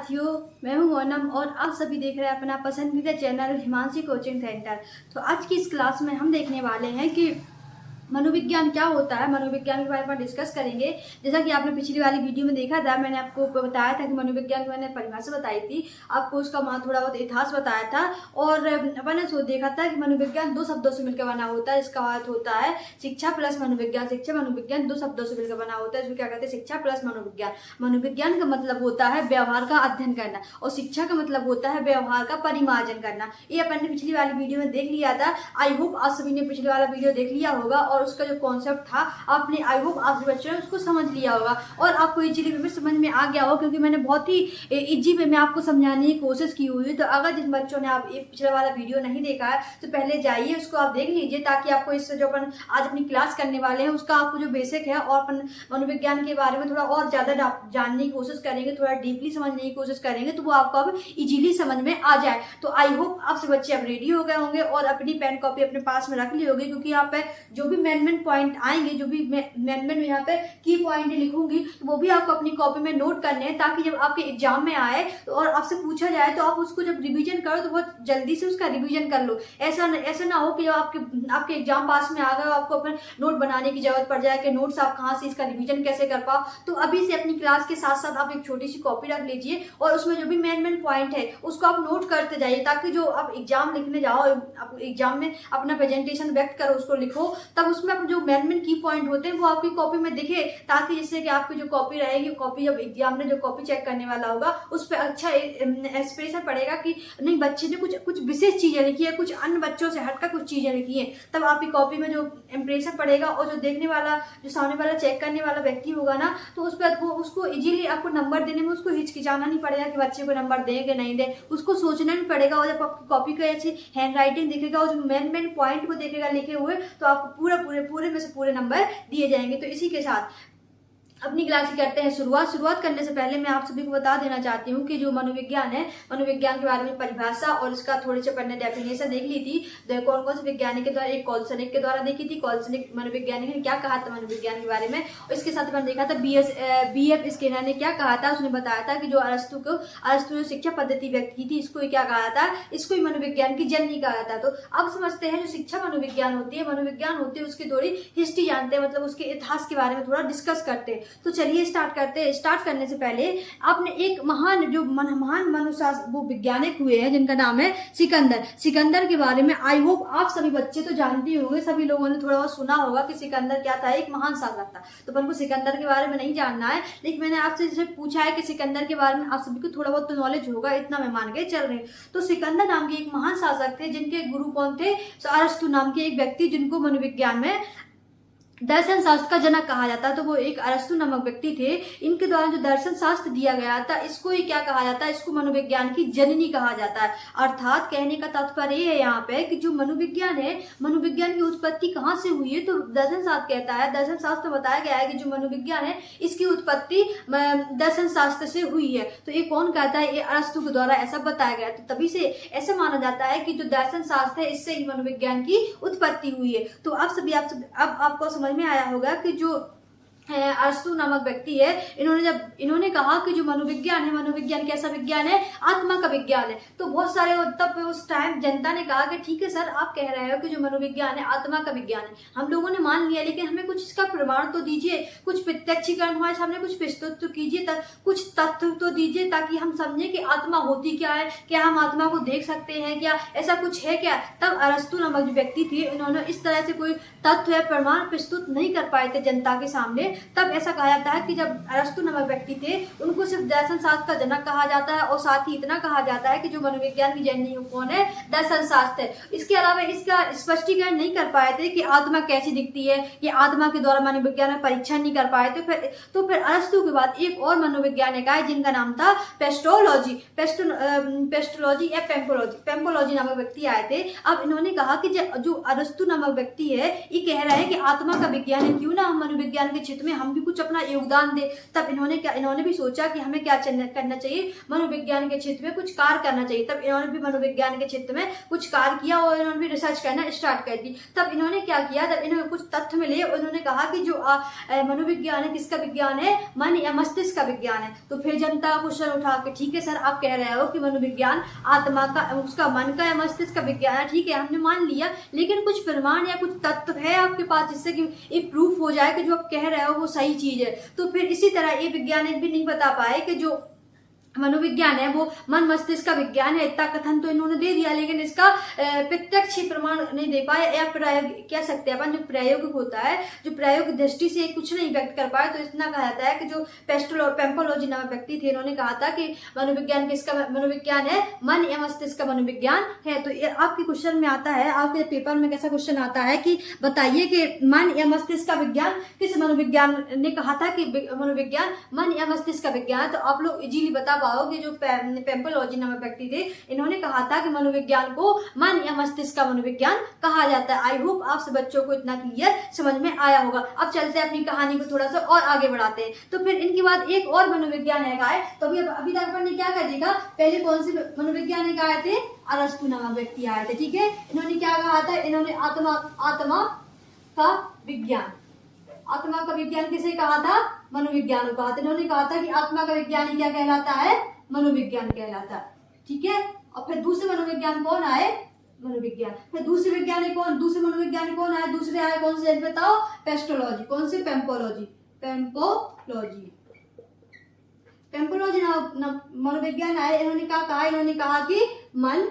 साथियों, मैं हूं मोनम और आप सभी देख रहे हैं अपना पसंदीदा चैनल हिमांशी कोचिंग सेंटर। तो आज की इस क्लास में हम देखने वाले हैं कि मनोविज्ञान क्या होता है। मनोविज्ञान के बारे में डिस्कस करेंगे। जैसा कि आपने पिछली वाली वीडियो में देखा था, मैंने आपको बताया था कि मनोविज्ञान की मैंने परिभाषा बताई थी, आपको उसका थोड़ा बहुत इतिहास बताया था और मैंने देखा था कि मनोविज्ञान दो शब्दों से मिलकर बना होता है। इसका अर्थ होता है शिक्षा प्लस मनोविज्ञान। शिक्षा मनोविज्ञान दो शब्दों से मिलकर बना होता है, इसको क्या कहते हैं, शिक्षा प्लस मनोविज्ञान। मनोविज्ञान का मतलब होता है व्यवहार का अध्ययन करना और शिक्षा का मतलब होता है व्यवहार का परिमार्जन करना। ये अपन ने पिछली वाली वीडियो में देख लिया था। आई होप आप सभी ने पिछली वाला वीडियो देख लिया होगा और उसका जो कॉन्सेप्ट था आपने, आई होप आप सभी बच्चों ने उसको समझ लिया होगा और आपको इजीली वे में समझ में आ गया हो, क्योंकि मैंने बहुत ही इजी वे में आपको समझाने की कोशिश की हुई है। तो अगर जिन बच्चों ने आप ये पिछला वाला वीडियो नहीं देखा है तो पहले जाइए उसको आप देख लीजिए, ताकि आपको इससे जो अपन आज अपनी क्लास करने वाले हैं उसका आपको जो बेसिक है और अपन मनोविज्ञान के बारे में थोड़ा और ज्यादा जानने की कोशिश करेंगे, थोड़ा डीपली समझने की कोशिश करेंगे, तो वो आपको अब इजीली समझ में आ जाए। तो आई होप आपसे बच्चे अब रेडी हो गए होंगे और अपनी पेन कॉपी अपने पास में रख ली होगी, क्योंकि यहाँ पे जो भी मेन पॉइंट आएंगे, जो भी मैं यहाँ पे की पॉइंट लिखूंगी, तो वो भी आपको अपनी कॉपी में नोट करने हैं, ताकि जब आपके एग्जाम में आए तो और आपसे पूछा जाए तो आप उसको जब रिवीजन करो तो बहुत जल्दी से उसका रिवीजन कर लो। ऐसा ना हो कि जब आपके एग्जाम पास में आ गए आपको अपने नोट बनाने की जरूरत पड़ जाए कि नोट्स आप कहाँ से इसका रिवीजन कैसे कर पाओ। तो अभी से अपनी क्लास के साथ साथ आप एक छोटी सी कॉपी रख लीजिए और उसमें जो भी मेन पॉइंट है उसको आप नोट करते जाइए, ताकि जो आप एग्जाम लिखने जाओ, आप एग्जाम में अपना प्रेजेंटेशन व्यक्त करो, उसको लिखो, तब उसमें जो मेन की पॉइंट होते हैं वो आपकी कॉपी में दिखे, ताकि जिससे कि आपकी जो कॉपी रहेगी, कॉपी जब एग्जाम में जो कॉपी चेक करने वाला होगा उस पर अच्छा एक्सप्रेशन पड़ेगा कि नहीं बच्चे ने कुछ विशेष चीजें लिखी है, कुछ अन्य बच्चों से हटकर कुछ चीजें लिखी है। तब आपकी कॉपी में जो इंप्रेशन पड़ेगा और जो देखने वाला, जो सामने वाला चेक करने वाला व्यक्ति होगा ना, तो उस पर वो उसको इजीली आपको नंबर देने में उसको हिचकिचाना नहीं पड़ेगा कि बच्चे को नंबर दें कि नहीं दे, उसको सोचना नहीं पड़ेगा। और जब आपकी कॉपी का अच्छी हैंड राइटिंग दिखेगा और जो मेन पॉइंट को देखेगा लिखे हुए, तो आपको पूरे में से पूरे नंबर दिए जाएंगे। तो इसी के साथ अपनी क्लास की करते हैं शुरुआत करने से पहले मैं आप सभी को बता देना चाहती हूँ कि जो मनोविज्ञान है, मनोविज्ञान के बारे में परिभाषा और इसका थोड़े से पढ़ने डेफिनेशन देख ली थी। कौन से वैज्ञानिक के द्वारा, एक कॉल्सनिक के द्वारा देखी थी। कॉल्सनिक मनोवैज्ञानिक ने क्या कहा था मनोविज्ञान के बारे में, और इसके साथ मैंने देखा था BF स्किनर ने क्या कहा था। उसने बताया था कि जो अरस्तु ने शिक्षा पद्धति व्यक्त की थी, इसको क्या कहा था, इसको ही मनोविज्ञान की जननी कहा था। तो अब समझते हैं जो शिक्षा मनोविज्ञान होती है उसकी थोड़ी हिस्ट्री जानते हैं, मतलब उसके इतिहास के बारे में थोड़ा डिस्कस करते हैं। तो चलिए स्टार्ट करते हैं। स्टार्ट करने से पहले आपने एक महान मनुशास्त्र वो वैज्ञानिक हुए हैं जिनका नाम है सिकंदर के बारे में आई होप आप सभी बच्चे तो जानते होंगे, सभी लोगों ने थोड़ा बहुत सुना होगा कि सिकंदर क्या था, एक महान शासक था। तो अपन को सिकंदर के बारे में नहीं जानना है, लेकिन मैंने आपसे जैसे पूछा है कि सिकंदर के बारे में आप सभी को थोड़ा बहुत तो नॉलेज होगा, इतना मैं मान के चल रही हूँ। तो सिकंदर नाम के एक महान शासक थे जिनके गुरु कौन थे, अरस्तु नाम के एक व्यक्ति, जिनको मनोविज्ञान में दर्शन शास्त्र का जनक कहा जाता है। तो वो एक अरस्तु नामक व्यक्ति थे। इनके द्वारा जो दर्शन शास्त्र दिया गया था, इसको ही क्या कहा जाता है, इसको मनोविज्ञान की जननी कहा जाता है। अर्थात कहने का तात्पर्य ये है यहाँ पे कि जो मनोविज्ञान है, मनोविज्ञान की उत्पत्ति कहाँ से हुई है, तो दर्शन शास्त्र कहता है, दर्शन शास्त्र में बताया गया है कि जो मनोविज्ञान है इसकी उत्पत्ति दर्शन शास्त्र से हुई है। तो ये कौन कहता है, ये अरस्तु के द्वारा ऐसा बताया गया। तो तभी से ऐसा माना जाता है कि जो दर्शन शास्त्र है इससे ही मनोविज्ञान की उत्पत्ति हुई है। तो अब आपको समझ में आया होगा कि जो अरस्तु नामक व्यक्ति है, इन्होंने कहा कि जो मनोविज्ञान है, मनोविज्ञान कैसा विज्ञान है, आत्मा का विज्ञान है। तो बहुत सारे तब उस टाइम जनता ने कहा कि ठीक है सर, आप कह रहे हो कि जो मनोविज्ञान है आत्मा का विज्ञान है, हम लोगों ने मान लिया, लेकिन हमें कुछ इसका प्रमाण तो दीजिए, कुछ प्रत्यक्षीकरण हमारे सामने, कुछ प्रस्तुत तो कीजिए, कुछ तथ्य तो दीजिए, ताकि हम समझे कि आत्मा होती क्या है, क्या हम आत्मा को देख सकते हैं, क्या ऐसा कुछ है क्या। तब अरस्तु नामक जो व्यक्ति थे, इन्होंने इस तरह से कोई तथ्य या प्रमाण प्रस्तुत नहीं कर पाए थे जनता के सामने। तब ऐसा कहा जाता है कि जब अरस्तु नामक व्यक्ति थे, उनको सिर्फ दर्शन शास्त्र का जनक कहा जाता है, और साथ ही इतना कहा जाता है कि जो मनोविज्ञान की जननी कौन है, दर्शन शास्त्र है। इसके अलावा इसका स्पष्टीकरण नहीं कर पाए थे कि आत्मा कैसी दिखती है, ये आत्मा के द्वारा मनोविज्ञान में परीक्षण नहीं कर पाए थे। तो फिर अरस्तु के बाद एक और मनोवैज्ञानिक आए जिनका नाम था पेस्टोलॉजी या पेम्पोलॉजी नामक व्यक्ति आए थे। अब इन्होंने कहा कि जो अरस्तु नामक व्यक्ति है, ये कह रहा है कि आत्मा का विज्ञान है, क्यों ना हम मनोविज्ञान के क्षेत्र क्षेत्र में हम भी कुछ अपना योगदान दें। तब इन्होंने भी सोचा कि हमें क्या करना चाहिए, मनोविज्ञान के क्षेत्र में कुछ कार्य करना चाहिए। तब इन्होंने भी मनोविज्ञान के क्षेत्र में कुछ कार्य किया और इन्होंने भी रिसर्च करना स्टार्ट कर दी। तब इन्होंने क्या किया, तब इन्होंने कुछ तथ्य मिले और इन्होंने कहा कि जो मनोविज्ञान है किसका विज्ञान है, मन या मस्तिष्क का विज्ञान है। तो फिर जनता क्वेश्चन उठा के, ठीक है सर आप कह रहे हो कि मनोविज्ञान आत्मा का, उसका मन का या मस्तिष्क का विज्ञान है, ठीक है हमने मान लिया, लेकिन कुछ प्रमाण या कुछ तथ्य है आपके पास जिससे कि ये प्रूफ हो जाए कि जो आप कह रहे हो वो सही चीज है। तो फिर इसी तरह ये वैज्ञानिक भी नहीं बता पाए कि जो मनोविज्ञान है वो मन मस्तिष्क का विज्ञान है। इतना कथन तो इन्होंने दे दिया, लेकिन इसका प्रत्यक्ष प्रमाण नहीं दे पाए, या प्रायोग कह सकते हैं अपन, जो प्रायोगिक होता है, जो प्रायोगिक दृष्टि से कुछ नहीं व्यक्त कर पाए। तो इतना कहा जाता है कि जो पेम्पोलॉजी नामक व्यक्ति थे, इन्होंने कहा था कि मनोविज्ञान किसका मनोविज्ञान है, मन या मस्तिष्क का मनोविज्ञान है। तो आपके क्वेश्चन में आता है, आपके पेपर में कैसा क्वेश्चन आता है कि बताइए कि मन या मस्तिष्क का विज्ञान किस मनोविज्ञान ने कहा था कि मनोविज्ञान मन या मस्तिष्क का विज्ञान। तो आप लोग इजीली बता पाओगे जो पेम्पोलॉजी नामक व्यक्ति थे, इन्होंने कहा था कि मनोविज्ञान को मन या मस्तिष्क का मनोविज्ञान कहा जाता है। आई होप आप सब बच्चों को इतना क्लियर समझ में आया होगा। अब चलते हैं अपनी कहानी को थोड़ा सा और आगे बढ़ाते हैं। तो फिर इनके बाद एक और मनोविज्ञान है, तो अभी तक अपन ने क्या कर दिया, पहले कौन से मनोविज्ञानिक आए थे, अरस्तु नामक व्यक्ति आए थे, ठीक है। इन्होंने क्या कहा था, इन्होंने आत्मा का विज्ञान, आत्मा का विज्ञान किसे कहा था, मनोविज्ञान को कहा था। इन्होंने कहा था कि आत्मा का विज्ञान क्या कहलाता है, मनोविज्ञान कहलाता है, ठीक है। और फिर दूसरे मनोविज्ञान कौन आए, मनोविज्ञान। फिर दूसरे वैज्ञानिक कौन, दूसरे मनोविज्ञान कौन आए, दूसरे आए कौन से बताओ, पेस्टोलॉजी, कौन से, पेम्पोलॉजी, पेम्पोलॉजी मनोविज्ञान आए। इन्होंने क्या कहा, इन्होंने कहा कि मन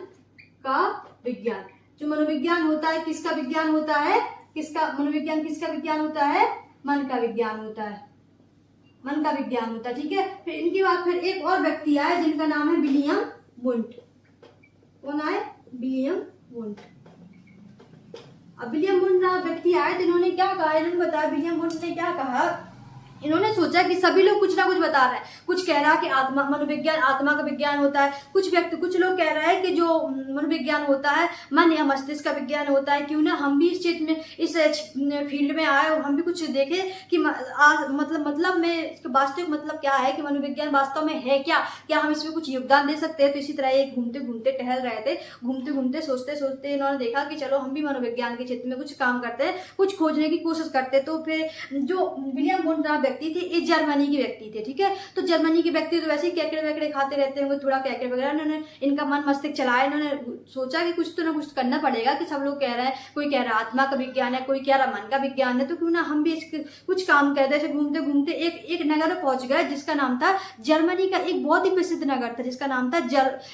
का विज्ञान, जो मनोविज्ञान होता है किसका विज्ञान होता है, किसका मनोविज्ञान किसका विज्ञान होता है, मन का विज्ञान होता है, मन का विज्ञान होता है, ठीक है। फिर इनके बाद फिर एक और व्यक्ति आए जिनका नाम है विलियम वुंट। कौन आए, विलियम वुंट। अब विलियम वुंट नाम व्यक्ति आए तो इन्होंने क्या कहा, इन्होंने बताया, विलियम वुंट ने क्या कहा, इन्होंने सोचा कि सभी लोग कुछ ना कुछ बता रहे हैं, कुछ कह रहा है कि आत्मा मनोविज्ञान आत्मा का विज्ञान होता है, कुछ लोग कह रहे हैं कि जो मनोविज्ञान होता है मन या मस्तिष्क का विज्ञान होता है। क्यों ना हम भी इस क्षेत्र में, इस फील्ड में आए और हम भी कुछ देखें कि मतलब में इसका वास्तविक मतलब क्या है, कि मनोविज्ञान वास्तव में है क्या हम इसमें कुछ योगदान दे सकते हैं। तो इसी तरह ये घूमते घूमते टहल रहे थे, घूमते घूमते सोचते सोचते इन्होंने देखा कि चलो हम भी मनोविज्ञान के क्षेत्र में कुछ काम करते हैं, कुछ खोजने की कोशिश करते। तो फिर जो विलियम वुंट व्यक्ति थे, ये जर्मनी के व्यक्ति थे, ठीक है। तो जर्मनी के व्यक्ति तो वैसे ही केकड़े वेकड़े खाते रहते होंगे, थोड़ा केकड़े वगैरह, इन्होंने इनका मन मस्तिष्क चलाया, इन्होंने सोचा कि कुछ तो ना कुछ करना पड़ेगा, कि सब लोग कह रहे हैं, कोई कह रहा है आत्मा का विज्ञान है, कोई कह रहा मन का विज्ञान है, तो क्यों ना हम भी कुछ काम करते। ऐसे घूमते घूमते एक नगर में पहुंच गए जिसका नाम था, जर्मनी का एक बहुत ही प्रसिद्ध नगर था जिसका नाम था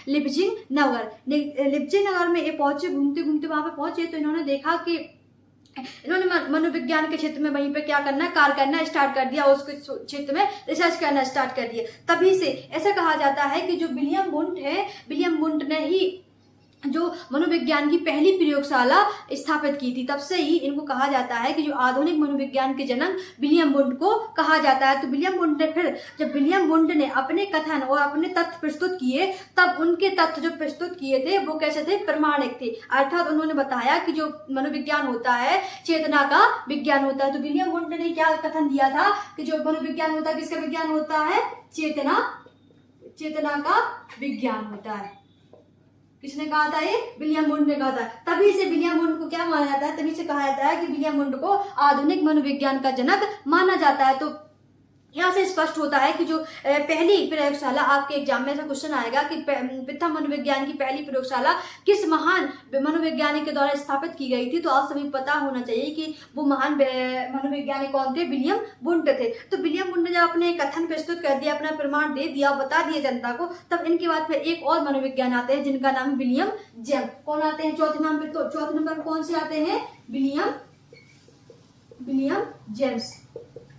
लिप्जिंग नगर। लिप्जिंग नगर में ये पहुंचे, घूमते घूमते वहां पे पहुंचे तो इन्होंने देखा कि इन्होंने मनोविज्ञान के क्षेत्र में वहीं पे क्या करना है, कार्य करना स्टार्ट कर दिया, उसके क्षेत्र में रिसर्च करना स्टार्ट कर दिया। तभी से ऐसा कहा जाता है कि जो विलियम वुंट है, विलियम वुंट ने ही जो मनोविज्ञान की पहली प्रयोगशाला स्थापित की थी। तब से ही इनको कहा जाता है कि जो आधुनिक मनोविज्ञान के जनक विलियम वुंट को कहा जाता है। तो विलियम वुंट ने फिर, जब विलियम वुंट ने अपने कथन और अपने तथ्य प्रस्तुत किए, तब उनके तथ्य जो प्रस्तुत किए थे वो कैसे थे, प्रमाणिक थे। अर्थात उन्होंने बताया कि जो मनोविज्ञान होता है चेतना का विज्ञान होता है। तो विलियम वुंट ने क्या कथन दिया था कि जो मनोविज्ञान होता है किसका विज्ञान होता है, चेतना का विज्ञान होता है। किसने कहा था, ये विलियम वुंट ने कहा था। तभी से विलियम वुंट को क्या माना जाता है, तभी से कहा जाता है कि विलियम वुंट को आधुनिक मनोविज्ञान का जनक माना जाता है। तो यहाँ से स्पष्ट होता है कि जो पहली प्रयोगशाला, आपके एग्जाम में ऐसा क्वेश्चन आएगा कि प्रथम मनोविज्ञान की पहली प्रयोगशाला किस महान मनोवैज्ञानिक के द्वारा स्थापित की गई थी। तो आप सभी पता होना चाहिए कि वो महान मनोवैज्ञानिक कौन थे, विलियम वुंट थे। तो विलियम वुंट ने जब अपने कथन प्रस्तुत कर दिया, अपना प्रमाण दे दिया, बता दिया जनता को, तब इनके बाद फिर एक और मनोविज्ञान आते हैं जिनका नाम विलियम जेम्स। कौन आते हैं चौथे नंबर पे, चौथे नंबर पर कौन से आते हैं, विलियम जेम्स।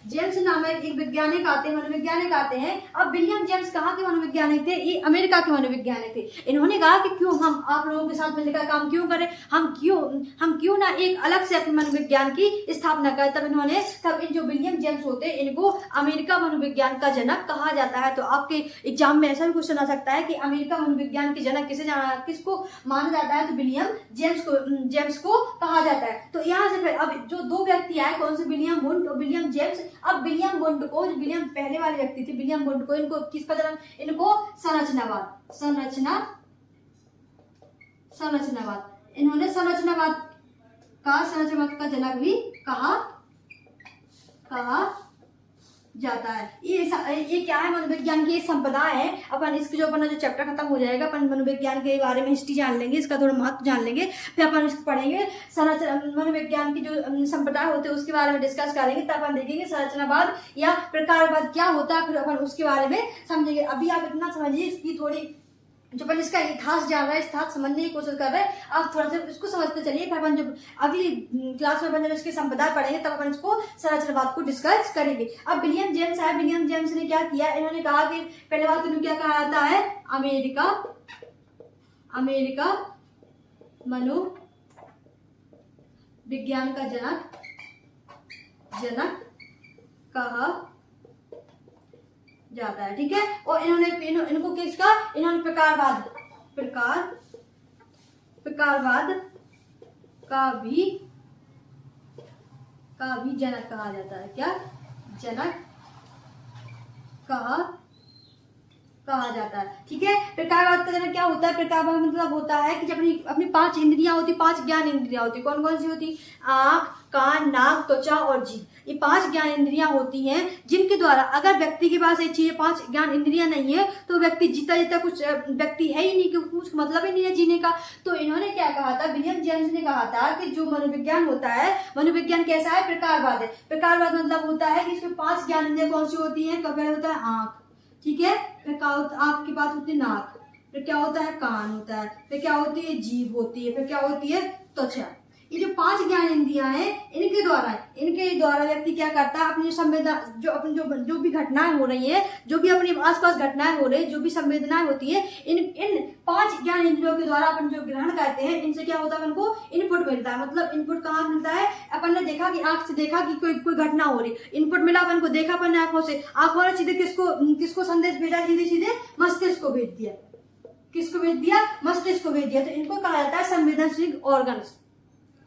जेम्स नामक एक वैज्ञानिक आते हैं, मनोवैज्ञानिक आते हैं। अब विलियम जेम्स कहाँ के मनोवैज्ञानिक थे, ये अमेरिका के मनोवैज्ञानिक थे। इन्होंने कहा कि क्यों हम आप लोगों के साथ मिलकर काम क्यों करें, हम क्यों ना एक अलग से अपने मनोविज्ञान की स्थापना करें। तब इन जो विलियम जेम्स होते हैं इनको अमेरिका मनोविज्ञान का जनक कहा जाता है। तो आपके एग्जाम में ऐसा भी क्वेश्चन आ सकता है कि अमेरिका मनोविज्ञान के जनक किसको माना जाता है, तो विलियम जेम्स को कहा जाता है। तो यहाँ से फिर अब जो दो व्यक्ति आए, कौन से, विलियम वुंट और विलियम जेम्स, अब विलियम वुंड को, जो विलियम पहले वाले व्यक्ति थे विलियम वुंड को, इनको किसका जन्म, इनको संरचनावाद इन्होंने संरचनावाद का जनक भी कहा जाता है। ये क्या है, मनोविज्ञान की एक संपदा है। अपन इसके जो अपना जो चैप्टर खत्म हो जाएगा अपन मनोविज्ञान के बारे में हिस्ट्री जान लेंगे, इसका थोड़ा महत्व जान लेंगे, फिर अपन इसको पढ़ेंगे। मनोविज्ञान की जो संप्रदाय होते हैं उसके बारे में डिस्कस करेंगे, तब अपन देखेंगे संरचनावाद या प्रकारवाद क्या होता है, फिर अपन उसके बारे में समझेंगे। अभी आप इतना समझिए, इसकी थोड़ी जो अपन इसका इतिहास जान रहा है, इतिहास समझने की कोशिश कर रहे हैं, आप थोड़ा सा इसको समझते चलिए। फिर अपन जब अगली क्लास में अपन जब इसके संप्रदाय पढ़ेंगे तब अपन इसको संरचनावाद को डिस्कस करेंगे। अब विलियम जेम्स है, विलियम जेम्स ने क्या किया, इन्होंने कहा कि पहले बात इन्होंने क्या कहा जाता है, अमेरिका मनोविज्ञान का जनक कहा जाता है, ठीक है। और इनको किसका, इन्होंने प्रकारवाद का भी जनक कहा जाता है। क्या जनक कहा जाता है, ठीक है। प्रकारवाद का जनक क्या होता है, प्रकारवाद मतलब होता है कि जब अपनी 5 इंद्रियां होती, 5 ज्ञान इंद्रियां होती, कौन कौन सी होती, आंख, कान, नाक, त्वचा और जीभ, ये 5 ज्ञान इंद्रियां होती हैं, जिनके द्वारा अगर व्यक्ति के पास एक चीज 5 ज्ञान इंद्रियां नहीं है तो व्यक्ति जीता कुछ व्यक्ति है ही नहीं, कुछ मतलब ही नहीं है जीने का। तो इन्होंने क्या कहा था, विलियम जेम्स ने कहा था कि जो मनोविज्ञान होता है, मनोविज्ञान कैसा है, प्रकारवाद है। प्रकारवाद मतलब होता है कि इसमें 5 ज्ञान इंद्रियां कौन सी होती है, कभी होता है आंख, ठीक है, फिर आपके पास होती है नाक, फिर क्या होता है कान होता है, फिर क्या होती है जीभ होती है, फिर क्या होती है त्वचा। ये जो 5 ज्ञान इंद्रियां हैं, इनके द्वारा व्यक्ति क्या करता है, अपनी संवेदना जो भी घटनाएं हो रही है, जो भी अपने आसपास घटनाएं हो रही है, जो भी संवेदनाएं होती है, इन 5 ज्ञान इंद्रियों के द्वारा अपन जो ग्रहण करते हैं, इनसे क्या होता है, अपन को इनपुट मिलता है। मतलब इनपुट कहाँ मिलता है, अपन ने देखा कि आंख से देखा कि कोई घटना हो रही, इनपुट मिला अपन को, देखा अपन ने आंखों ने सीधे किसको संदेश भेजा, सीधे मस्तिष्क को भेज दिया। किसको भेज दिया, मस्तिष्क को भेज दिया। तो इनको कहा जाता है संवेदनशील ऑर्गन्स।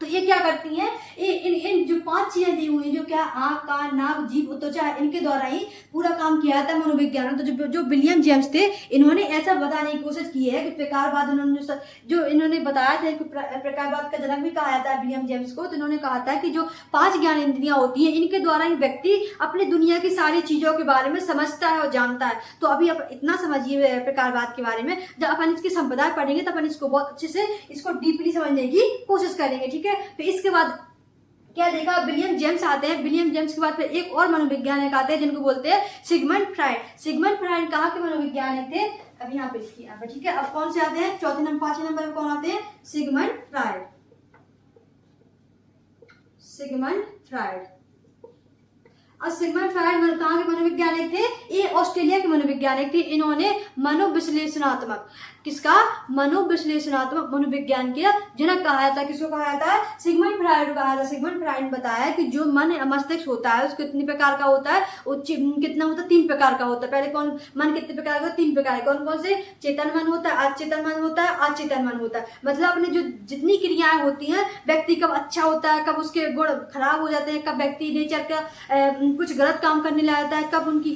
तो ये क्या करती हैं, इन जो 5 चीजें दी हुई हैं, जो क्या आंख, कान, नाक, जीभ, त्वचा, इनके द्वारा ही पूरा काम किया जाता है मनोविज्ञान। तो जो विलियम जेम्स थे, इन्होंने ऐसा बताने की कोशिश की है कि प्रकारवाद, इन्होंने जो इन्होंने बताया था कि प्रकारवाद का जनक भी कहा जाता है विलियम जेम्स को। तो इन्होंने कहा था कि जो 5 ज्ञान इंद्रियां होती हैं, इनके द्वारा ही व्यक्ति अपनी दुनिया की सारी चीजों के बारे में समझता है और जानता है। तो अभी आप इतना समझिए प्रकारवाद के बारे में, जब अपन इसकी संप्रदाय पढ़ेंगे तब अपन इसको बहुत अच्छे से इसको डीपली समझने की कोशिश करेंगे, ठीक है। फिर इसके बाद क्या देखा, विलियम जेम्स आते हैं। विलियम जेम्स के बाद फिर एक और मनोवैज्ञानिक आते हैं जिनको बोलते हैं सिगमंड फ्राइड। सिगमंड फ्राइड कहाँ के मनोवैज्ञानिक थे, अभी यहाँ पे इसकी, ठीक है। अब कौन से आते हैं, 5 नंबर पे कौन आते हैं, सिगमंड फ्राइड। और सिगमंड फ्राइड कहाँ के मनोवैज्ञानिक थे, ये ऑस्ट्रेलिया के मनोवैज्ञानिक थे। इन्होंने मनोविश्लेषणात्मक मनोविज्ञान के जनक कहा जाता है। किसको कहा जाता है, सिगमंड फ्राइड को कहा जाता है। सिगमंड फ्राइड ने बताया कि जो मस्तिष्क होता है उसको कितने प्रकार का होता है, कितना होता है, 3 प्रकार का होता है। पहले मन कितने प्रकार का, 3 प्रकार। कौन कौन से, चेतन मन होता है, अचेतन मन होता है, अचेतन मन होता है। मतलब अपने जो जितनी क्रियाएं होती हैं, व्यक्ति कब अच्छा होता है, कब उसके गुण खराब हो जाते हैं, कब व्यक्ति नेचर का कुछ गलत काम करने लग जाता है, कब उनकी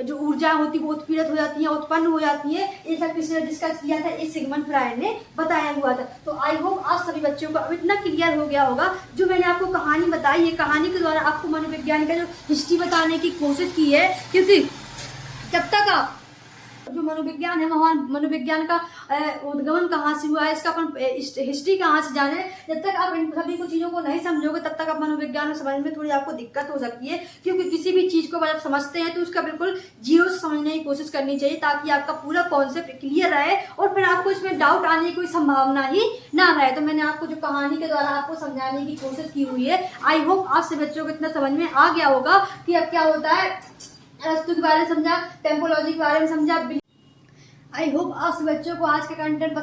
जो ऊर्जा होती है वो उत्पीड़ित हो जाती है, उत्पन्न हो जाती है, ये सब किसने डिस्कस किया था, इस सिगमंड फ्राइड ने बताया हुआ था। तो आई होप आप सभी बच्चों को अब इतना क्लियर हो गया होगा। जो मैंने आपको कहानी बताई, ये कहानी के द्वारा आपको मनोविज्ञान का जो हिस्ट्री बताने की कोशिश की है, क्योंकि जब तक आप जो मनोविज्ञान है, वहाँ मनोविज्ञान का उद्गमन कहाँ से हुआ है, इसका अपन हिस्ट्री कहाँ से जाने, जब तक आप इन सभी को चीज़ों को नहीं समझोगे तब तक आप मनोविज्ञान में समझने में थोड़ी आपको दिक्कत हो सकती है। क्योंकि किसी भी चीज़ को जब समझते हैं तो उसका बिल्कुल जीरो से समझने की कोशिश करनी चाहिए, ताकि आपका पूरा कॉन्सेप्ट क्लियर रहे और फिर आपको इसमें डाउट आने की कोई संभावना ही ना रहे। तो मैंने आपको जो कहानी के द्वारा आपको समझाने की कोशिश की हुई है, आई होप आपसे बच्चों को इतना समझ में आ गया होगा कि अब क्या होता है, अरस्तु के बारे में समझा, टेम्पोलॉजी के बारे में समझा। आई होप आप सभी बच्चों को आज का कंटेंट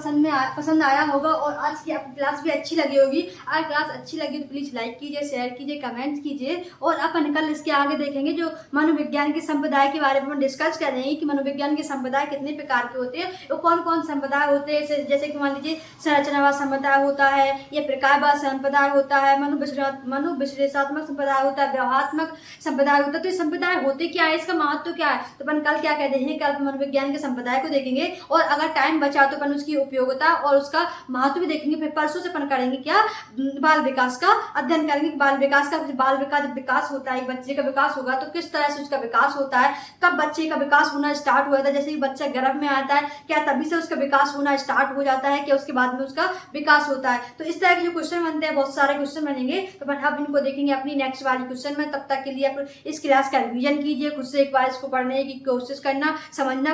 पसंद आया होगा और आज की आपकी क्लास भी अच्छी लगी होगी। अगर क्लास अच्छी लगी तो प्लीज़ लाइक कीजिए, शेयर कीजिए, कमेंट कीजिए। और अपन कल इसके आगे देखेंगे जो मनोविज्ञान के संप्रदाय के बारे में हम डिस्कस कर रहे हैं कि मनोविज्ञान के संप्रदाय कितने प्रकार के होते हैं, तो कौन कौन संप्रदाय होते हैं। जैसे कि मान लीजिए संरचनावाद संप्रदाय होता है, या प्रकारवाद संप्रदाय होता है, मनोविश्लेषणात्मक संप्रदाय होता है, व्यवहात्मक संप्रदाय होता है। तो ये संप्रदाय होते क्या है, इसका महत्व क्या है, तो अपन कल क्या कहते हैं, कल मनोविज्ञान के संप्रदाय को देखेंगे। और अगर टाइम बचा तो अपन उसकी उपयोगिता और उसका महत्व भी देखेंगे। फिर परसों से अपन करेंगे क्या, बाल विकास का अध्ययन करेंगे। बाल विकास जब विकास होता है, बच्चे का विकास होगा तो किस तरह से उसका विकास होता है, कब बच्चे का विकास होना स्टार्ट हुआ था। जैसे ही बच्चा गर्भ में आता है, क्या तभी से उसका विकास होना स्टार्ट हो जाता है, क्या उसके बाद में उसका विकास होता है। तो इस तरह के जो क्वेश्चन बनते हैं, बहुत सारे क्वेश्चन बनेंगे, तो अपन अब इनको देखेंगे अपनी नेक्स्ट वाली क्वेश्चन में। तब तक के लिए आप इस क्लास का रिवीजन कीजिए, खुद से एक बार इसको पढ़ने की कोशिश करना, समझना।